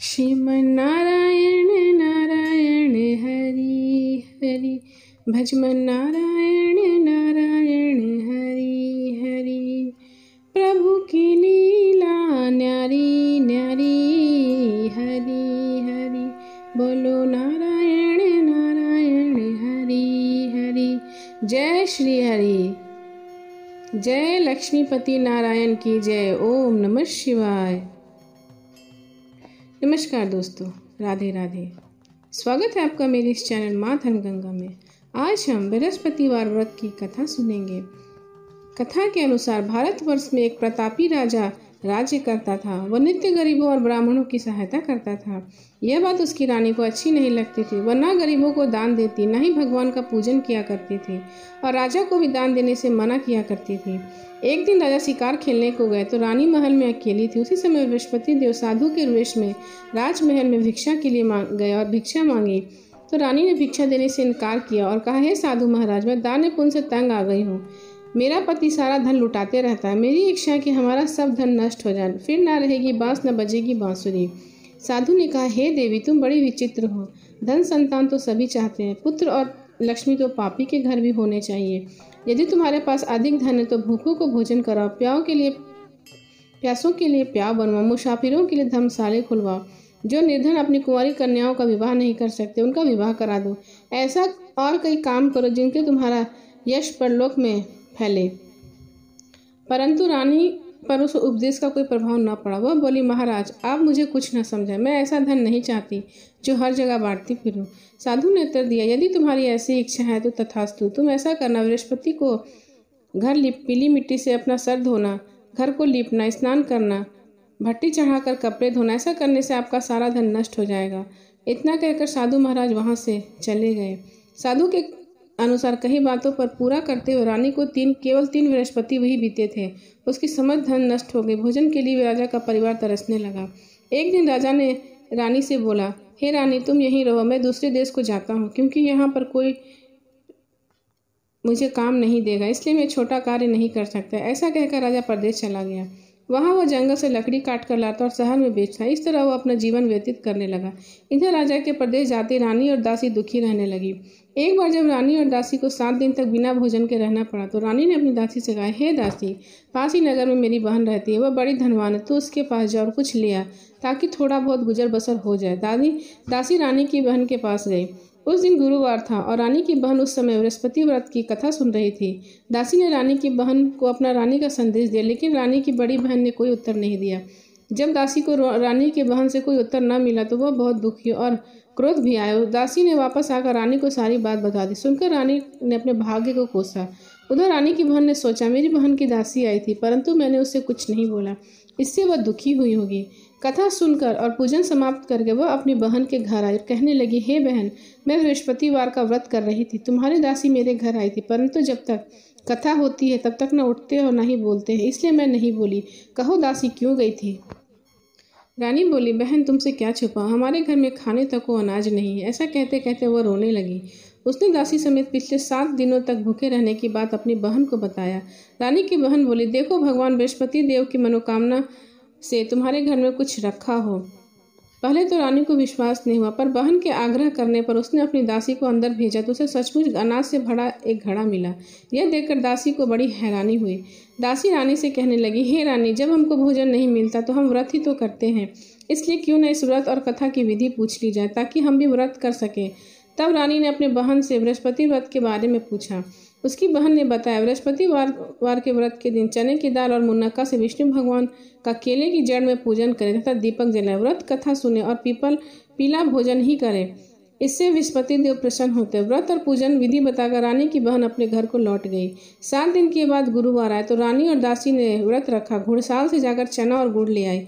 श्रीमन्नारायण नारायण हरि हरि, भजमन नारायण नारायण हरि हरि। प्रभु की लीला न्यारी न्यारी, हरि हरि बोलो नारायण नारायण हरि हरि। जय श्री हरि, जय लक्ष्मीपति नारायण की जय। ओम नमः शिवाय। नमस्कार दोस्तों, राधे राधे। स्वागत है आपका मेरे इस चैनल माँ धर्मगंगा में। आज हम बृहस्पतिवार व्रत की कथा सुनेंगे। कथा के अनुसार भारतवर्ष में एक प्रतापी राजा राज्य करता था। वह नित्य गरीबों और ब्राह्मणों की सहायता करता था। यह बात उसकी रानी को अच्छी नहीं लगती थी। वह न गरीबों को दान देती, न ही भगवान का पूजन किया करती थी और राजा को भी दान देने से मना किया करती थी। एक दिन राजा शिकार खेलने को गए तो रानी महल में अकेली थी। उसी समय बृहस्पति देव साधु के वेश में राजमहल में भिक्षा के लिए गए और भिक्षा मांगी तो रानी ने भिक्षा देने से इनकार किया और कहा, हे साधु महाराज, मैं दान पुण्य से तंग आ गई हूँ। मेरा पति सारा धन लुटाते रहता है। मेरी इच्छा है कि हमारा सब धन नष्ट हो जाए, फिर ना रहेगी बांस न बजेगी बांसुरी। साधु ने कहा, हे देवी, तुम बड़ी विचित्र हो। धन संतान तो सभी चाहते हैं, पुत्र और लक्ष्मी तो पापी के घर भी होने चाहिए। यदि तुम्हारे पास अधिक धन है तो भूखों को भोजन कराओ, प्यासों के लिए प्याव बनवाओ, मुसाफिरों के लिए धर्मशाले खुलवाओ। जो निर्धन अपनी कुंवारी कन्याओं का विवाह नहीं कर सकते उनका विवाह करा दो। ऐसा और कई काम करो जिनके तुम्हारा यश परलोक में फैले। परंतु रानी पर उस उपदेश का कोई प्रभाव न पड़ा। वह बोली, महाराज, आप मुझे कुछ न समझे। मैं ऐसा धन नहीं चाहती जो हर जगह बांटती फिरूं। साधु ने उत्तर दिया, यदि तुम्हारी ऐसी इच्छा है तो तथास्तु। तुम ऐसा करना, बृहस्पति को घर पीली मिट्टी से अपना सर धोना, घर को लीपना, स्नान करना, भट्टी चढ़ाकर कपड़े धोना। ऐसा करने से आपका सारा धन नष्ट हो जाएगा। इतना कहकर साधु महाराज वहां से चले गए। साधु के अनुसार कई बातों पर पूरा करते हुए रानी को केवल 3 बृहस्पति वही बीते थे। उसकी समस्त धन नष्ट हो गई। भोजन के लिए राजा का परिवार तरसने लगा। एक दिन राजा ने रानी से बोला, हे रानी, तुम यहीं रहो, मैं दूसरे देश को जाता हूँ, क्योंकि यहाँ पर कोई मुझे काम नहीं देगा, इसलिए मैं छोटा कार्य नहीं कर सकता। ऐसा कहकर राजा प्रदेश चला गया। वहाँ वह जंगल से लकड़ी काट कर लाता और शहर में बेचता। इस तरह वह अपना जीवन व्यतीत करने लगा। इधर राजा के प्रदेश जाते रानी और दासी दुखी रहने लगी। एक बार जब रानी और दासी को 7 दिन तक बिना भोजन के रहना पड़ा तो रानी ने अपनी दासी से कहा, हे दासी, पास ही नगर में मेरी बहन रहती है, वह बड़ी धनवान है, तो उसके पास जा और कुछ ले आ, ताकि थोड़ा बहुत गुजर बसर हो जाए। दासी रानी की बहन के पास गई। उस दिन गुरुवार था और रानी की बहन उस समय बृहस्पति व्रत की कथा सुन रही थी। दासी ने रानी की बहन को अपना रानी का संदेश दिया, लेकिन रानी की बड़ी बहन ने कोई उत्तर नहीं दिया। जब दासी को रानी की बहन से कोई उत्तर न मिला तो वह बहुत दुखी और क्रोध भी आया। दासी ने वापस आकर रानी को सारी बात बता दी। सुनकर रानी ने अपने भाग्य को कोसा। उधर रानी की बहन ने सोचा, मेरी बहन की दासी आई थी, परंतु मैंने उससे कुछ नहीं बोला, इससे वह दुखी हुई होगी। कथा सुनकर और पूजन समाप्त करके वह अपनी बहन के घर आई और कहने लगी, हे बहन, मैं बृहस्पतिवार का व्रत कर रही थी। तुम्हारी दासी मेरे घर आई थी, परंतु जब तक कथा होती है तब तक न उठते और न ही बोलते हैं, इसलिए मैं नहीं बोली। कहो दासी क्यों गई थी? रानी बोली, बहन, तुमसे क्या छुपा, हमारे घर में खाने तक को अनाज नहीं है। ऐसा कहते कहते वह रोने लगी। उसने दासी समेत पिछले 7 दिनों तक भूखे रहने की बात अपनी बहन को बताया। रानी की बहन बोली, देखो, भगवान बृहस्पति देव की मनोकामना से तुम्हारे घर में कुछ रखा हो। पहले तो रानी को विश्वास नहीं हुआ, पर बहन के आग्रह करने पर उसने अपनी दासी को अंदर भेजा तो उसे सचमुच अनाज से भरा एक घड़ा मिला। यह देखकर दासी को बड़ी हैरानी हुई। दासी रानी से कहने लगी, हे रानी, जब हमको भोजन नहीं मिलता तो हम व्रत ही तो करते हैं, इसलिए क्यों न इस व्रत और कथा की विधि पूछ ली जाए, ताकि हम भी व्रत कर सकें। तब रानी ने अपने बहन से बृहस्पति व्रत के बारे में पूछा। उसकी बहन ने बताया, बृहस्पतिवार के व्रत के दिन चने की दाल और मुनक्का से विष्णु भगवान का केले की जड़ में पूजन करें तथा दीपक जलाएं, व्रत कथा सुने और पीला भोजन ही करें। इससे बृहस्पति देव प्रसन्न होते। व्रत और पूजन विधि बताकर रानी की बहन अपने घर को लौट गई। 7 दिन के बाद गुरुवार आए तो रानी और दासी ने व्रत रखा। घुड़साल से जाकर चना और गुड़ ले आई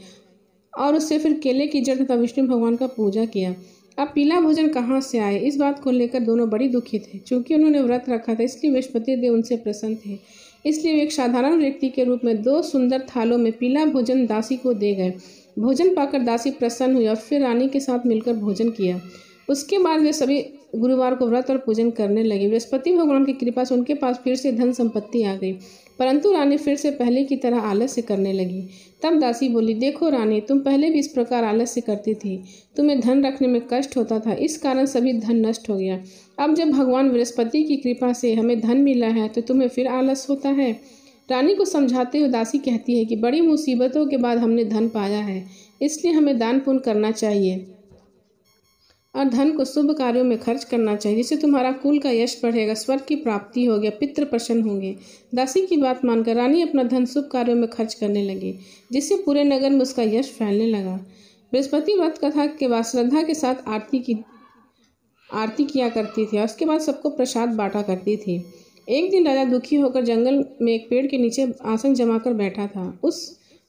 और उससे फिर केले की जड़ तथा विष्णु भगवान का पूजा किया। अब पीला भोजन कहाँ से आए, इस बात को लेकर दोनों बड़ी दुखी थे। चूंकि उन्होंने व्रत रखा था इसलिए बृहस्पति देव उनसे प्रसन्न थे, इसलिए वे एक साधारण व्यक्ति के रूप में 2 सुंदर थालों में पीला भोजन दासी को दे गए। भोजन पाकर दासी प्रसन्न हुई और फिर रानी के साथ मिलकर भोजन किया। उसके बाद वे सभी गुरुवार को व्रत और पूजन करने लगी। बृहस्पति भगवान की कृपा से उनके पास फिर से धन संपत्ति आ गई, परंतु रानी फिर से पहले की तरह आलस्य करने लगी। तब दासी बोली, देखो रानी, तुम पहले भी इस प्रकार आलस्य करती थी, तुम्हें धन रखने में कष्ट होता था, इस कारण सभी धन नष्ट हो गया। अब जब भगवान बृहस्पति की कृपा से हमें धन मिला है तो तुम्हें फिर आलस्य होता है। रानी को समझाते हुए दासी कहती है कि बड़ी मुसीबतों के बाद हमने धन पाया है, इसलिए हमें दान पुण्य करना चाहिए और धन को शुभ कार्यों में खर्च करना चाहिए, जिससे तुम्हारा कुल का यश बढ़ेगा, स्वर्ग की प्राप्ति होगी, पितृ प्रसन्न होंगे। दासी की बात मानकर रानी अपना धन शुभ कार्यों में खर्च करने लगी, जिससे पूरे नगर में उसका यश फैलने लगा। बृहस्पति व्रत कथा के बाद श्रद्धा के साथ आरती किया करती थी और उसके बाद सबको प्रसाद बांटा करती थी। एक दिन राजा दुखी होकर जंगल में एक पेड़ के नीचे आसन जमाकर बैठा था।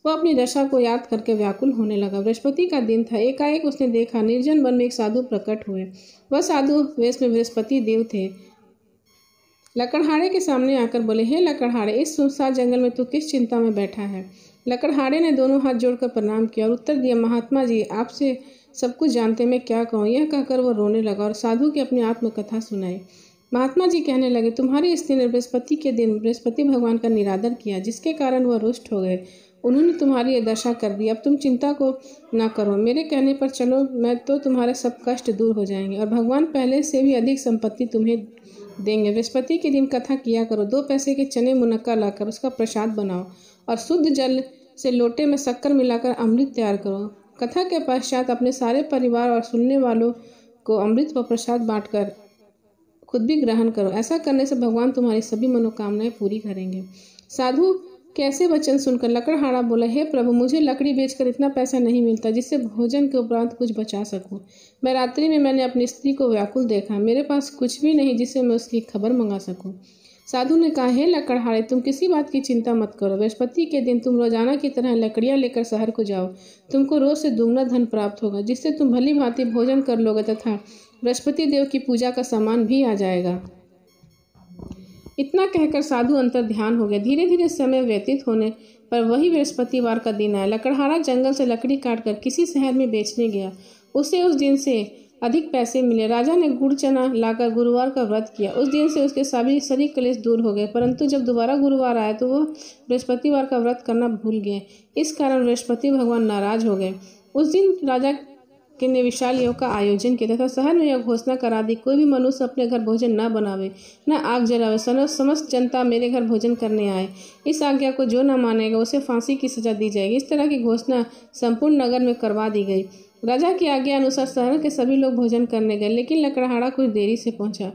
वह अपनी दशा को याद करके व्याकुल होने लगा। बृहस्पति का दिन था। एकाएक उसने देखा निर्जन वन में एक साधु प्रकट हुए। वह साधु वेश में बृहस्पति देव थे। लकड़हारे के सामने आकर बोले, हे लकड़हारे, इस सुनसान जंगल में तू किस चिंता में बैठा है? लकड़हारे ने दोनों हाथ जोड़कर प्रणाम किया और उत्तर दिया, महात्मा जी, आपसे सब कुछ जानते, मैं क्या कहूँ। यह कहकर वह रोने लगा और साधु की अपनी आत्मकथा सुनाई। महात्मा जी कहने लगे, तुम्हारी स्त्री ने बृहस्पति के दिन बृहस्पति भगवान का निरादर किया, जिसके कारण वह रुष्ट हो गए। उन्होंने तुम्हारी यह दशा कर दी। अब तुम चिंता को ना करो, मेरे कहने पर चलो, मैं तो तुम्हारे सब कष्ट दूर हो जाएंगे और भगवान पहले से भी अधिक संपत्ति तुम्हें देंगे। बृहस्पति के दिन कथा किया करो। 2 पैसे के चने मुनक्का लाकर उसका प्रसाद बनाओ और शुद्ध जल से लोटे में शक्कर मिलाकर अमृत तैयार करो। कथा के पश्चात अपने सारे परिवार और सुनने वालों को अमृत व प्रसाद बांटकर खुद भी ग्रहण करो। ऐसा करने से भगवान तुम्हारी सभी मनोकामनाएं पूरी करेंगे। साधु के ऐसे वचन सुनकर लकड़हारा बोला, हे प्रभु, मुझे लकड़ी बेचकर इतना पैसा नहीं मिलता जिससे भोजन के उपरांत कुछ बचा सकूं। मैं रात्रि में मैंने अपनी स्त्री को व्याकुल देखा, मेरे पास कुछ भी नहीं जिससे मैं उसकी खबर मंगा सकूं। साधु ने कहा, हे लकड़हारे, तुम किसी बात की चिंता मत करो। बृहस्पति के दिन तुम रोजाना की तरह लकड़ियां लेकर शहर को जाओ। तुमको रोज से दुगना धन प्राप्त होगा, जिससे तुम भली भांति भोजन कर लोगे तथा बृहस्पति देव की पूजा का सामान भी आ जाएगा। इतना कहकर साधु अंतर ध्यान हो गया। धीरे धीरे समय व्यतीत होने पर वही बृहस्पतिवार का दिन आया। लकड़हारा जंगल से लकड़ी काटकर किसी शहर में बेचने गया। उसे उस दिन से अधिक पैसे मिले। राजा ने गुड़ चना लाकर गुरुवार का व्रत किया। उस दिन से उसके सभी क्लेश दूर हो गए, परंतु जब दोबारा गुरुवार आया तो वह बृहस्पतिवार का व्रत करना भूल गए। इस कारण बृहस्पति भगवान नाराज हो गए। उस दिन राजा ने विशाल योग का आयोजन किया तथा शहर में यह घोषणा करा दी, कोई भी मनुष्य अपने घर भोजन न बनावे, न आग जलावे, समस्त जनता मेरे घर भोजन करने आए। इस आज्ञा को जो न मानेगा उसे फांसी की सजा दी जाएगी। इस तरह की घोषणा संपूर्ण नगर में करवा दी गई। राजा की आज्ञा अनुसार शहर के सभी लोग भोजन करने गए, लेकिन लकड़हारा कुछ देरी से पहुंचा,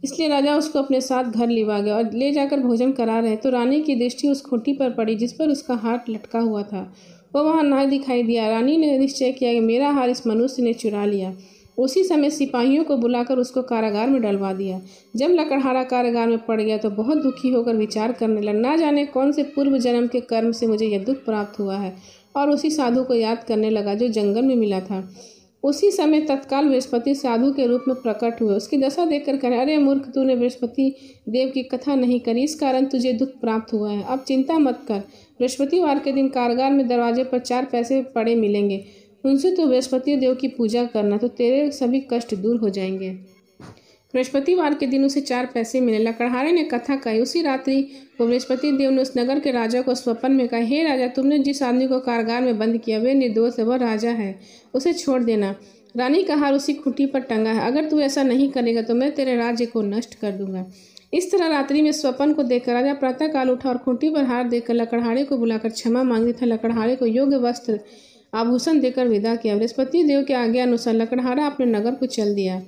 इसलिए राजा उसको अपने साथ घर लिवा गया और ले जाकर भोजन करा रहे तो रानी की दृष्टि उस खूंटी पर पड़ी जिस पर उसका हाथ लटका हुआ था। वह वहां ना दिखाई दिया। रानी ने निश्चय किया कि मेरा हार इस मनुष्य ने चुरा लिया। उसी समय सिपाहियों को बुलाकर उसको कारागार में डलवा दिया। जब लकड़हारा कारागार में पड़ गया तो बहुत दुखी होकर विचार करने लगा, ना जाने कौन से पूर्व जन्म के कर्म से मुझे यह दुख प्राप्त हुआ है, और उसी साधु को याद करने लगा जो जंगल में मिला था। उसी समय तत्काल बृहस्पति साधु के रूप में प्रकट हुए। उसकी दशा देखकर कहे, अरे मूर्ख, तूने बृहस्पति देव की कथा नहीं करी, इस कारण तुझे दुख प्राप्त हुआ है। अब चिंता मत कर, बृहस्पतिवार के दिन कारागार में दरवाजे पर 4 पैसे पड़े मिलेंगे, उनसे तो बृहस्पति देव की पूजा करना, तो तेरे सभी कष्ट दूर हो जाएंगे। बृहस्पतिवार के दिन उसे 4 पैसे मिले। लकड़हारे ने कथा कही। उसी रात्रि को बृहस्पति देव ने उस नगर के राजा को स्वप्न में कहा, हे राजा, तुमने जिस आदमी को कारागार में बंद किया वे निर्दोष है, वह राजा है, उसे छोड़ देना। रानी का हार उसी खूंटी पर टंगा है, अगर तू ऐसा नहीं करेगा तो मैं तेरे राज्य को नष्ट कर दूंगा। इस तरह रात्रि में स्वप्न को देखकर राजा प्रातःकाल उठा और खूंटी पर हार देकर लकड़हारे को बुलाकर क्षमा मांगी था। लकड़हारे को योग्य वस्त्र आभूषण देकर विदा किया। बृहस्पति देव के आज्ञा अनुसार लकड़हारा अपने नगर को चल दिया।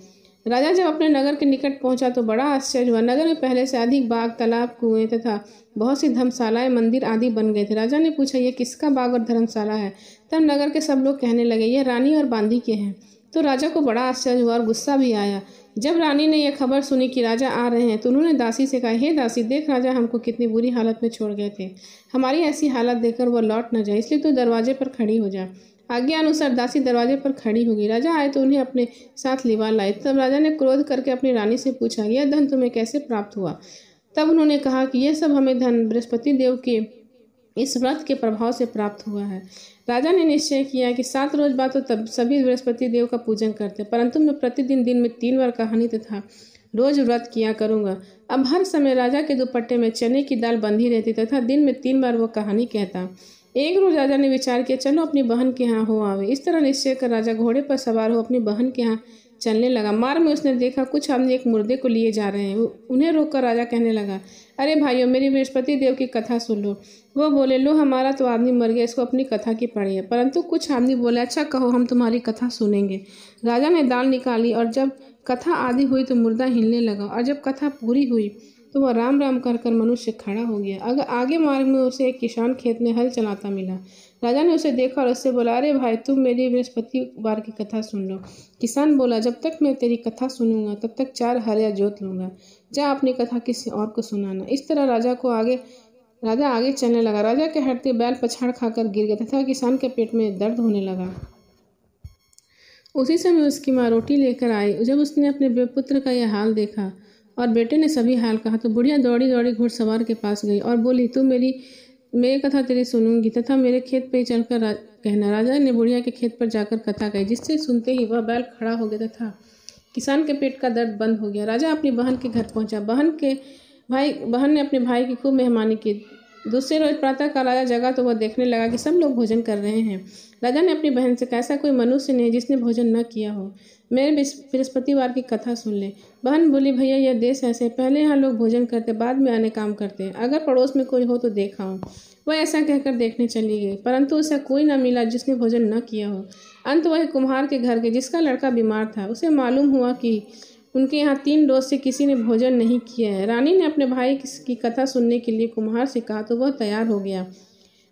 राजा जब अपने नगर के निकट पहुंचा तो बड़ा आश्चर्य हुआ। नगर में पहले से अधिक बाग, तालाब, कुएं तथा बहुत सी धर्मशालाएं, मंदिर आदि बन गए थे। राजा ने पूछा, यह किसका बाग और धर्मशाला है? तब नगर के सब लोग कहने लगे, यह रानी और बांदी के हैं। तो राजा को बड़ा आश्चर्य हुआ और गुस्सा भी आया। जब रानी ने यह खबर सुनी कि राजा आ रहे हैं तो उन्होंने दासी से कहा, हे दासी, देख राजा हमको कितनी बुरी हालत में छोड़ गए थे, हमारी ऐसी हालत देखकर वह लौट न जाए, इसलिए तू दरवाजे पर खड़ी हो जा। आज्ञा अनुसार दासी दरवाजे पर खड़ी होगी। राजा आए तो उन्हें अपने साथ लिवा लाए। तब राजा ने क्रोध करके अपनी रानी से पूछा, यह धन तुम्हें कैसे प्राप्त हुआ? तब उन्होंने कहा कि यह सब हमें धन बृहस्पति देव के इस व्रत के प्रभाव से प्राप्त हुआ है। राजा ने निश्चय किया कि 7 रोज बाद तो तब सभी बृहस्पति देव का पूजन करते, परंतु मैं प्रतिदिन दिन में 3 बार कहानी तथा रोज व्रत किया करूंगा। अब हर समय राजा के दुपट्टे में चने की दाल बंधी रहती तथा दिन में 3 बार वो कहानी कहता। एक रोज राजा ने विचार किया, चलो अपनी बहन के यहाँ हो आवे। इस तरह निश्चय कर राजा घोड़े पर सवार हो अपनी बहन के यहाँ चलने लगा। मार्ग में उसने देखा कुछ आदमी एक मुर्दे को लिए जा रहे हैं। उन्हें रोककर राजा कहने लगा, अरे भाइयों, मेरी बृहस्पति देव की कथा सुन लो। वो बोले, लो, हमारा तो आदमी मर गया, इसको अपनी कथा की पढ़िए। परंतु कुछ आदमी बोले, अच्छा कहो, हम तुम्हारी कथा सुनेंगे। राजा ने दाल निकाली और जब कथा आदि हुई तो मुर्दा हिलने लगा, और जब कथा पूरी हुई तो वह राम राम कर कर मनुष्य खड़ा हो गया। अगर आगे मार्ग में उसे एक किसान खेत में हल चलाता मिला। राजा ने उसे देखा और उससे बोला, अरे भाई, तुम मेरी बृहस्पतिवार की कथा सुन लो। किसान बोला, जब तक मैं तेरी कथा सुनूंगा तब तक 4 हरिया जोत लूंगा। जा अपनी कथा किसी और को सुनाना। इस तरह राजा आगे चलने लगा। राजा के हटते बैल पछाड़ खाकर गिर गया तथा किसान के पेट में दर्द होने लगा। उसी समय उसकी माँ रोटी लेकर आई। जब उसने अपने पुत्र का यह हाल देखा और बेटे ने सभी हाल कहा तो बुढ़िया दौड़ी दौड़ी घुड़सवार के पास गई और बोली, तू मेरी कथा तेरी सुनूंगी तथा मेरे खेत पे चलकर कहना। राजा ने बुढ़िया के खेत पर जाकर कथा कही, जिससे सुनते ही वह बैल खड़ा हो गया तथा किसान के पेट का दर्द बंद हो गया। राजा अपनी बहन के घर पहुंचा। बहन ने अपने भाई की खूब मेहमानी की। दूसरे रोज प्रातःकाल राजा जगा तो वह देखने लगा कि सब लोग भोजन कर रहे हैं। राजा ने अपनी बहन से कहा, ऐसा कोई मनुष्य नहीं जिसने भोजन न किया हो, मेरे बृहस्पतिवार की कथा सुन ले। बहन बोली, भैया, यह देश ऐसे, पहले यहाँ लोग भोजन करते, बाद में अन्य काम करते हैं। अगर पड़ोस में कोई हो तो देखा हो। वह ऐसा कहकर देखने चली गई, परंतु उसे कोई न मिला जिसने भोजन न किया हो। अंत वह कुम्हार के घर गई, जिसका लड़का बीमार था। उसे मालूम हुआ कि उनके यहाँ 3 रोज से किसी ने भोजन नहीं किया है। रानी ने अपने भाई की कथा सुनने के लिए कुम्हार से कहा तो वह तैयार हो गया।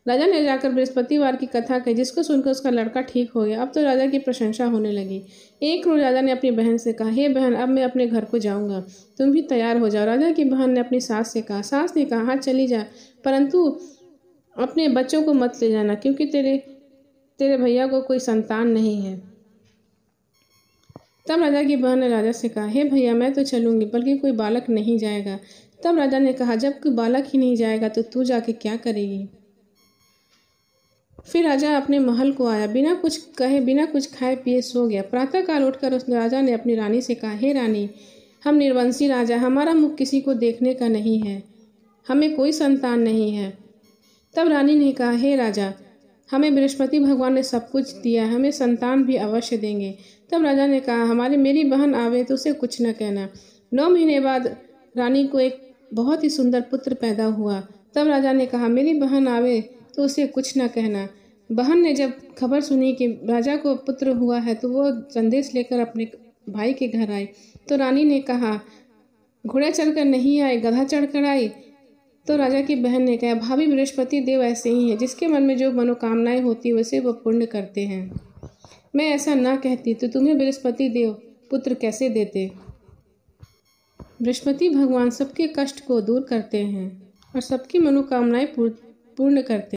राजा ने जाकर बृहस्पतिवार की कथा कही, जिसको सुनकर उसका लड़का ठीक हो गया। अब तो राजा की प्रशंसा होने लगी। एक रोज राजा ने अपनी बहन से कहा, हे बहन, अब मैं अपने घर को जाऊंगा, तुम भी तैयार हो जाओ। राजा की बहन ने अपनी सास से कहा। सास ने कहा, हाँ, चली जा, परंतु अपने बच्चों को मत ले जाना, क्योंकि तेरे भैया को कोई संतान नहीं है। तब राजा की बहन ने राजा से कहा, हे भैया, मैं तो चलूंगी, बल्कि कोई बालक नहीं जाएगा। तब राजा ने कहा, जब कोई बालक ही नहीं जाएगा तो तू जाके क्या करेगी। फिर राजा अपने महल को आया, बिना कुछ कहे, बिना कुछ खाए पिए सो गया। प्रातःकाल उठकर उस राजा ने अपनी रानी से कहा, हे रानी, हम निर्वंशी राजा, हमारा मुख किसी को देखने का नहीं है, हमें कोई संतान नहीं है। तब रानी ने कहा, हे राजा, हमें बृहस्पति भगवान ने सब कुछ दिया, हमें संतान भी अवश्य देंगे। तब राजा ने कहा, मेरी बहन आवे तो उसे कुछ न कहना। 9 महीने बाद रानी को एक बहुत ही सुंदर पुत्र पैदा हुआ। तब राजा ने कहा, मेरी बहन आवे तो उसे कुछ न कहना। बहन ने जब खबर सुनी कि राजा को पुत्र हुआ है तो वो संदेश लेकर अपने भाई के घर आई। तो रानी ने कहा, घोड़े चढ़कर नहीं आए, गधा चढ़कर आई। तो राजा की बहन ने कहा, भाभी, बृहस्पति देव ऐसे ही हैं, जिसके मन में जो मनोकामनाएं होती वैसे वो पूर्ण करते हैं। मैं ऐसा ना कहती तो तुम्हें बृहस्पति देव पुत्र कैसे देते। बृहस्पति भगवान सबके कष्ट को दूर करते हैं और सबकी मनोकामनाएं पूर्ण करते हैं।